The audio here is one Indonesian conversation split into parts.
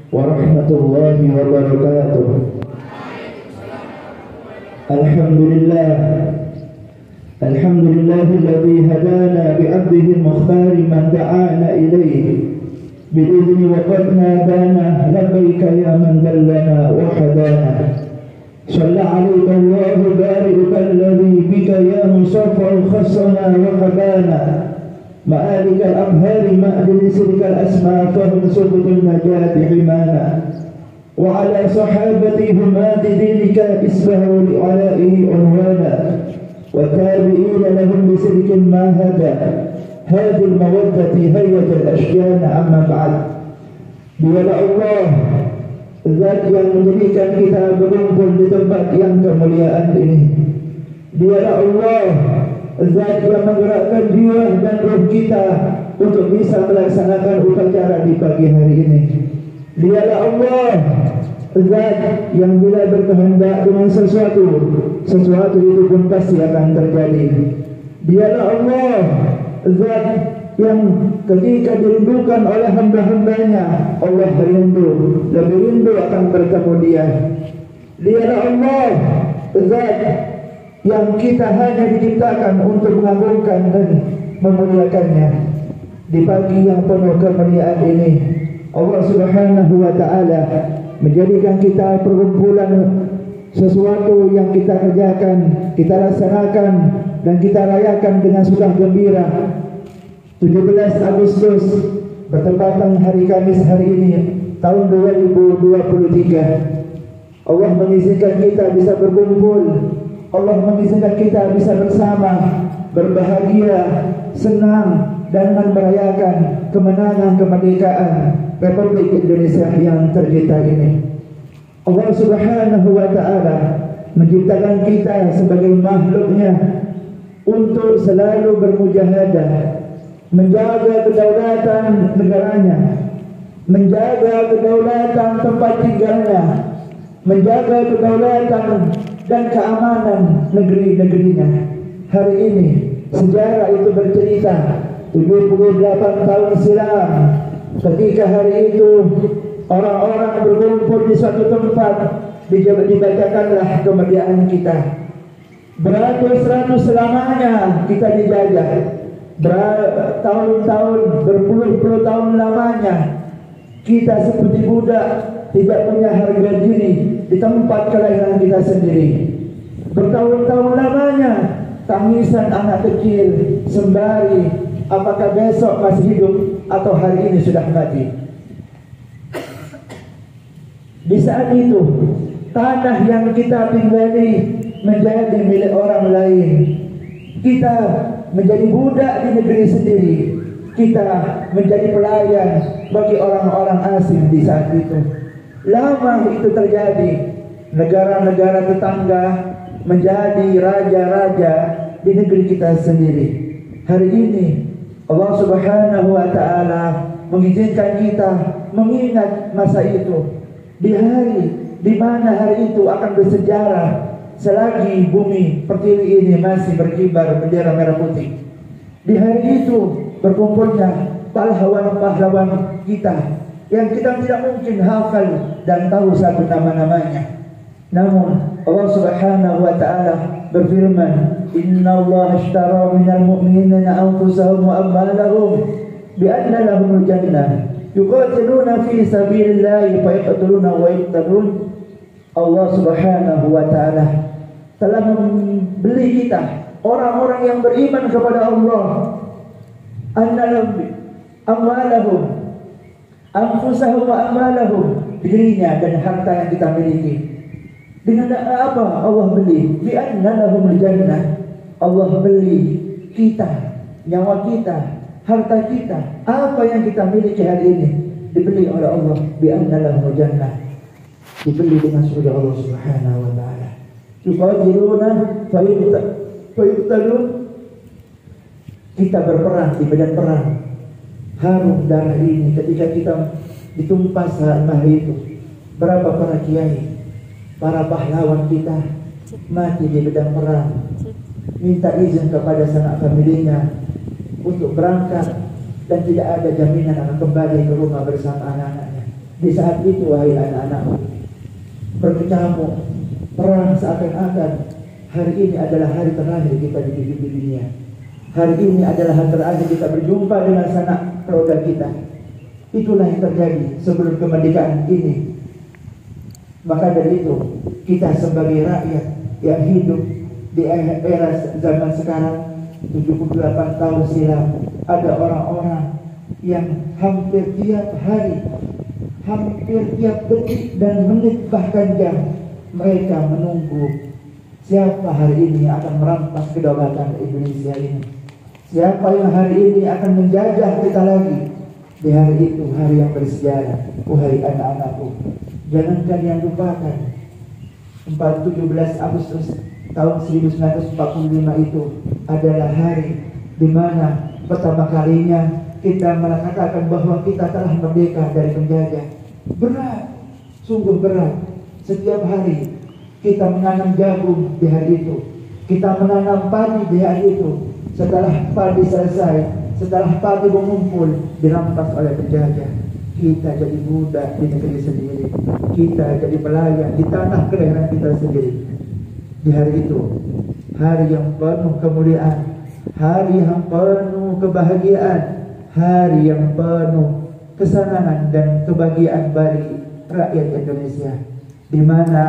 warahmatullahi wabarakatuh. Alhamdulillah, alhamdulillahilladzi hadana bi'abdihi al-mukhtar man da'ana ilayhi bi'idhni wa qad nadana labbaika ya man dallana wa hadana. Shalla 'alaika Allahu bari'uka alladzi bika ya musaffa khassana wa habana. مآلك الأبهار مأذن سرك الأسماء فهم سبط النجاة حمانا. وعلى صحابتي همات دينك اسمعوا لعلائه عنوانا. والتابعين لهم بسلك ما هدى هذه المودة هية الأشجان. أما بعد، Dialah Allah Zat yang menjadikan kita berkumpul di tempat yang kemuliaan ini. Dialah Allah Zat yang menggerakkan jiwa dan roh kita untuk bisa melaksanakan upacara di pagi hari ini. Dialah Allah Zat yang bila berkehendak dengan sesuatu itu pun pasti akan terjadi. Dialah Allah Zat yang ketika dirindukan oleh hamba-hambanya, Allah rindu, lebih rindu akan bertemu Dia. Dialah Allah Zat yang kita hanya diciptakan untuk mengagungkan dan memuliakannya. Di pagi yang penuh kemuliaan ini, Allah Subhanahu wa ta'ala menjadikan kita perkumpulan sesuatu yang kita kerjakan, kita laksanakan dan kita rayakan dengan suka gembira. 17 Agustus bertepatan hari Kamis hari ini tahun 2023. Allah mengizinkan kita bisa berkumpul. Allah mengizinkan kita bisa bersama, berbahagia, senang dengan merayakan kemenangan kemerdekaan Republik Indonesia yang tercipta ini. Allah Subhanahu wa ta'ala menciptakan kita sebagai makhluknya untuk selalu bermujahadah, menjaga kedaulatan negaranya, menjaga kedaulatan tempat tinggalnya, menjaga kedaulatan dan keamanan negeri-negerinya. Hari ini sejarah itu bercerita 78 tahun silam, ketika hari itu orang-orang berkumpul di suatu tempat, dibacakanlah kemerdekaan kita. Beratus-ratus selamanya kita dijajah, bertahun-tahun, berpuluh-puluh tahun lamanya kita seperti budak, tidak punya harga diri di tempat kelahiran kita sendiri. Bertahun-tahun lamanya tangisan anak kecil sembari apakah besok masih hidup atau hari ini sudah mati. Di saat itu tanah yang kita tinggali menjadi milik orang lain. Kita menjadi budak di negeri sendiri. Kita menjadi pelayan bagi orang-orang asing di saat itu. Lama itu terjadi. Negara-negara tetangga menjadi raja-raja di negeri kita sendiri. Hari ini Allah Subhanahu wa ta'ala mengizinkan kita mengingat masa itu. Di hari di mana hari itu akan bersejarah selagi bumi pertiwi ini masih berkibar bendera merah putih. Di hari itu berkumpulnya pahlawan-pahlawan kita yang kita tidak mungkin hafal dan tahu satu nama-namanya. Namun Allah Subhanahu wa ta'ala berfirman, "Inna Allah ashtara minal mu'minina anfusahum wa amwalahum bi anna lahumul jannah yuqatiluna fi sabilillahi fayaqtuluna wa yuqtalun." Allah Subhanahu wa ta'ala telah membeli kita, orang-orang yang beriman kepada Allah, annalahum amwalahum anfusahum wa amwalahum, dirinya dan harta yang kita miliki. Dengan apa Allah beli? Bi anna lahumul jannah. Allah beli kita, nyawa kita, harta kita, apa yang kita miliki hari ini dibeli oleh Allah. Bi anna lahumul jannah, dibeli dengan surga Allah Subhanahu wa ta'ala. Yuqatiluna fayuqtalun, kita berperang di medan perang. Harum darah ini ketika kita ditumpas hari itu. Berapa para kiai, para pahlawan kita mati di medan perang, minta izin kepada sanak familinya untuk berangkat dan tidak ada jaminan akan kembali ke rumah bersama anak-anaknya. Di saat itu, wahai anak-anakku, berkecamuk perang seakan-akan hari ini adalah hari terakhir kita di dunia. Hari ini adalah hari terakhir kita berjumpa dengan sanak saudara kita. Itulah yang terjadi sebelum kemerdekaan ini. Maka dari itu, kita sebagai rakyat yang hidup di era zaman sekarang, 78 tahun silam, ada orang-orang yang hampir tiap hari, hampir tiap detik dan menit bahkan jam, mereka menunggu siapa hari ini yang akan merampas kedaulatan Indonesia ini. Siapa yang hari ini akan menjajah kita lagi. Di hari itu, hari yang bersejarah, wahai anak-anakku, jangan kalian lupakan 17 Agustus tahun 1945 itu adalah hari di mana pertama kalinya kita mengatakan bahwa kita telah merdeka dari penjajah. Berat, sungguh berat. Setiap hari kita menanam jagung di hari itu, kita menanam padi di hari itu. Setelah padi selesai, setelah padi mengumpul, dirampas oleh penjajah. Kita jadi budak di negeri sendiri, kita jadi pelayan di tanah kelahiran kita sendiri. Di hari itu, hari yang penuh kemuliaan, hari yang penuh kebahagiaan, hari yang penuh kesenangan dan kebahagiaan bagi rakyat Indonesia, di mana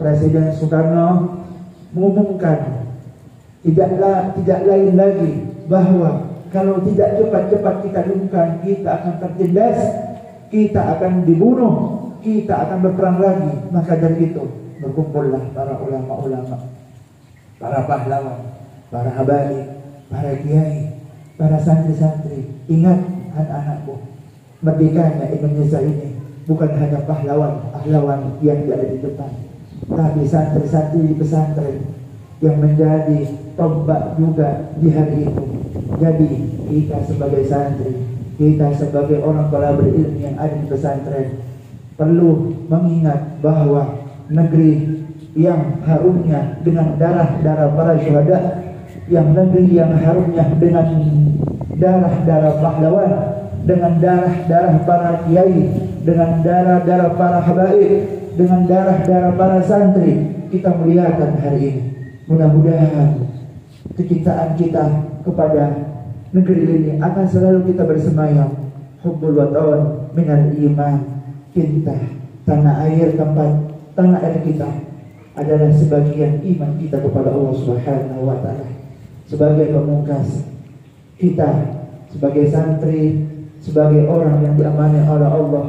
Presiden Soekarno mengumumkan tidak lain lagi bahwa kalau tidak cepat-cepat kita lakukan, kita akan tertindas, kita akan dibunuh, kita akan berperang lagi. Maka dari itu berkumpullah para ulama-ulama, para pahlawan, para habaib, para kiai, para santri-santri. Ingat anak-anakku, merdekanya Indonesia ini bukan hanya pahlawan yang ada di depan, tapi santri-santri di pesantren yang menjadi tombak juga di hari itu. Jadi kita sebagai santri, kita sebagai orang tua berilmu yang ada di pesantren perlu mengingat bahwa negeri yang harumnya dengan darah-darah para syuhada, yang negeri yang harumnya dengan darah-darah pahlawan, dengan darah-darah para kiai, dengan darah-darah para habaib, dengan darah-darah para santri, kita muliakan hari ini. Mudah-mudahan kecintaan kita kepada negeri ini akan selalu kita bersemayam. Hubbul watan minal iman. Cinta tanah air, tanah air kita adalah sebagian iman kita kepada Allah Subhanahu wa taala. Sebagai pemungkas, kita sebagai santri, sebagai orang yang diamanai oleh Allah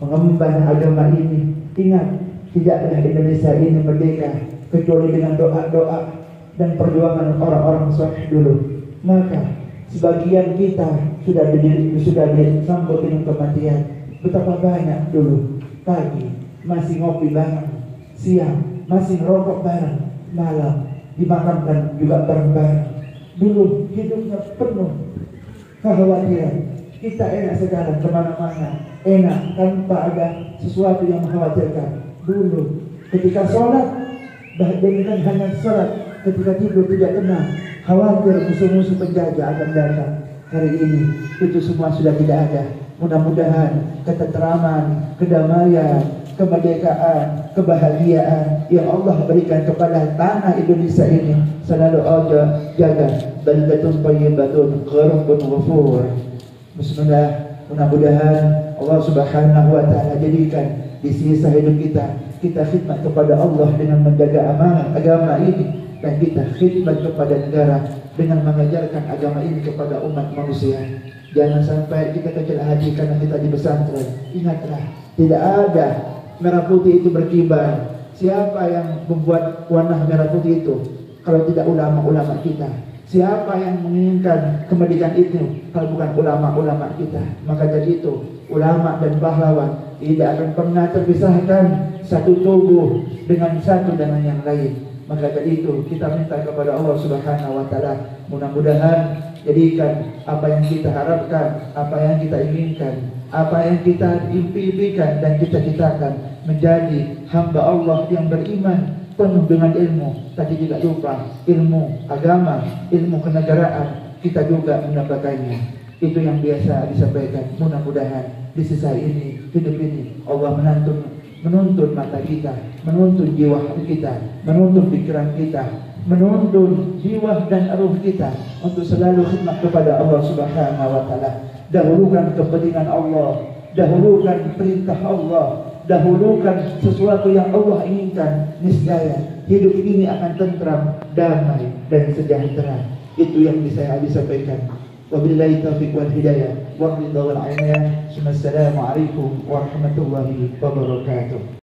mengemban agama ini, ingat, tidaklah Indonesia ini merdeka kecuali dengan doa-doa dan perjuangan orang-orang saleh dulu. Maka sebagian kita sudah disambut dengan kematian. Betapa banyak dulu pagi masih ngopi bareng, siang masih ngerokok bareng, malam dimakamkan juga bareng-bareng. Dulu hidupnya penuh kekhawatiran. Kita enak sekarang kemana-mana, enak tanpa ada sesuatu yang mengkhawatirkan. Dulu ketika sholat, bahkan hanya sholat, ketika tidur tidak tenang, khawatir musuh-musuh penjajah akan datang. Hari ini itu semua sudah tidak ada. Mudah-mudahan ketenteraman, kedamaian, kemerdekaan, kebahagiaan yang Allah berikan kepada tanah Indonesia ini selalu Allah jaga. Baldatun thayyibatun gharibun ghafur. Bismillah. Mudah-mudahan Allah Subhanahu wa taala jadikan di sisa hidup kita khidmat kepada Allah dengan menjaga amanah agama ini, dan kita khidmat kepada negara dengan mengajarkan agama ini kepada umat manusia. Jangan sampai kita kecil hati karena kita di pesantren. Ingatlah, tidak ada merah putih itu berkibar. Siapa yang membuat warna merah putih itu kalau tidak ulama-ulama kita? Siapa yang menginginkan kemerdekaan itu kalau bukan ulama-ulama kita? Maka dari itu, ulama dan pahlawan tidak akan pernah terpisahkan, satu tubuh dengan satu dengan yang lain. Maka dari itu kita minta kepada Allah Subhanahu wa taala, mudah-mudahan jadikan apa yang kita harapkan, apa yang kita inginkan, apa yang kita impikan dan cita-citakan menjadi hamba Allah yang beriman penuh dengan ilmu. Tadi tidak lupa ilmu agama, ilmu kenegaraan, kita juga mendapatkannya. Itu yang biasa disampaikan. Mudah-mudahan di sisa ini hidup ini Allah menuntun mata kita, menuntun jiwa kita, menuntun pikiran kita, menuntun jiwa dan ruh kita untuk selalu khidmat kepada Allah Subhanahu wa taala. Dahulukan kepentingan Allah, dahulukan perintah Allah, dahulukan sesuatu yang Allah inginkan, niscaya hidup ini akan tentram, damai dan sejahtera. Itu yang bisa saya sampaikan. Wabillahi taufiq wal hidayah wa ridha wal inayah. Assalamualaikum warahmatullahi wabarakatuh.